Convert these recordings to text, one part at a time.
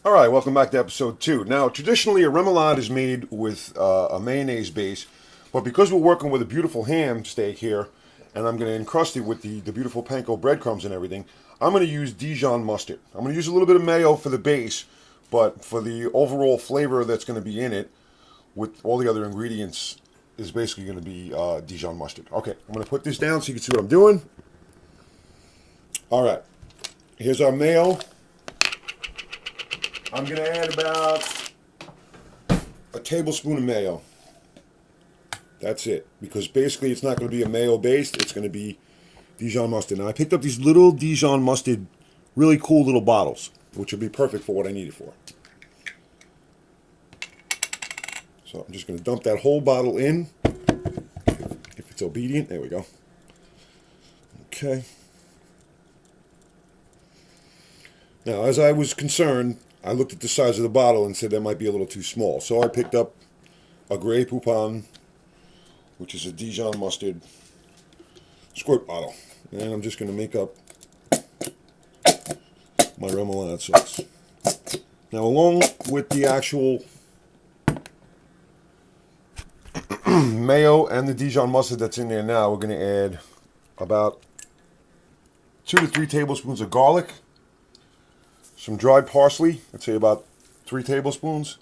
All right, welcome back to episode 2. Now, traditionally, a remoulade is made with a mayonnaise base, but because we're working with a beautiful ham steak here, and I'm going to encrust it with the beautiful Panko breadcrumbs and everything, I'm going to use Dijon mustard. I'm going to use a little bit of mayo for the base, but for the overall flavor that's going to be in it, with all the other ingredients, is basically going to be Dijon mustard. Okay, I'm going to put this down so you can see what I'm doing. All right, here's our mayo. I'm going to add about a tablespoon of mayo. That's it. Because basically it's not going to be a mayo based. It's going to be Dijon mustard. Now I picked up these little Dijon mustard, really cool little bottles, which would be perfect for what I need it for. So I'm just going to dump that whole bottle in. If it's obedient. There we go. Okay. Now, as I was concerned, I looked at the size of the bottle and said that might be a little too small. So I picked up a Grey Poupon, which is a Dijon mustard squirt bottle. And I'm just going to make up my remoulade sauce. Now, along with the actual mayo and the Dijon mustard that's in there now, we're going to add about 2 to 3 tablespoons of garlic. Some dried parsley, I'd say about 3 tablespoons.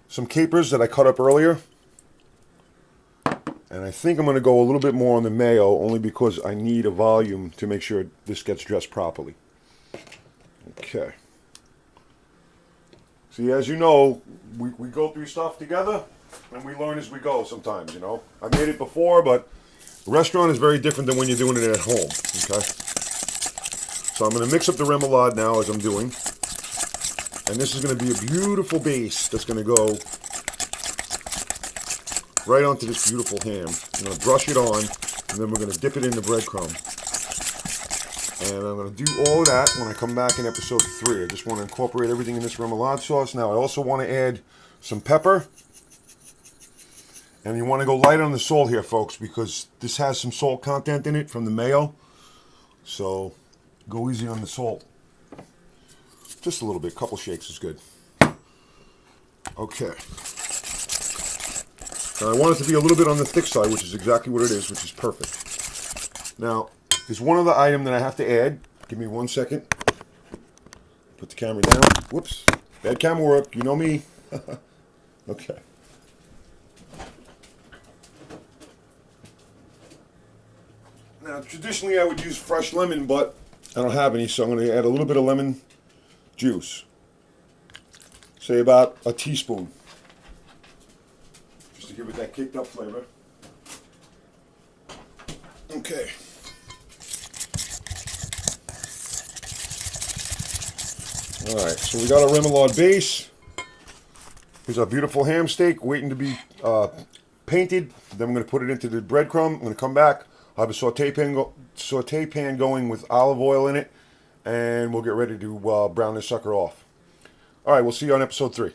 Some capers that I cut up earlier. And I think I'm going to go a little bit more on the mayo, only because I need a volume to make sure this gets dressed properly. Okay. See, as you know, we go through stuff together, and we learn as we go sometimes, you know. I made it before, but the restaurant is very different than when you're doing it at home, okay? So I'm going to mix up the remoulade now as I'm doing. And this is going to be a beautiful base that's going to go right onto this beautiful ham. I'm going to brush it on, and then we're going to dip it in the breadcrumb. And I'm going to do all of that when I come back in episode 3. I just want to incorporate everything in this remoulade sauce. Now I also want to add some pepper. And you want to go light on the salt here, folks, because this has some salt content in it from the mayo. So go easy on the salt. Just a little bit. A couple shakes is good. Okay. Now I want it to be a little bit on the thick side, which is exactly what it is, which is perfect. Now, there's one other item that I have to add. Give me 1 second. Put the camera down. Whoops. Bad camera work. You know me. Okay. Now, traditionally I would use fresh lemon, but I don't have any, so I'm going to add a little bit of lemon juice. Say about a teaspoon. Just to give it that kicked up flavor. Okay. Alright, so we got our remoulade base. Here's our beautiful ham steak waiting to be painted. Then I'm going to put it into the breadcrumb. I'm going to come back. I have a saute pan going with olive oil in it, and we'll get ready to brown this sucker off. All right, we'll see you on episode 3.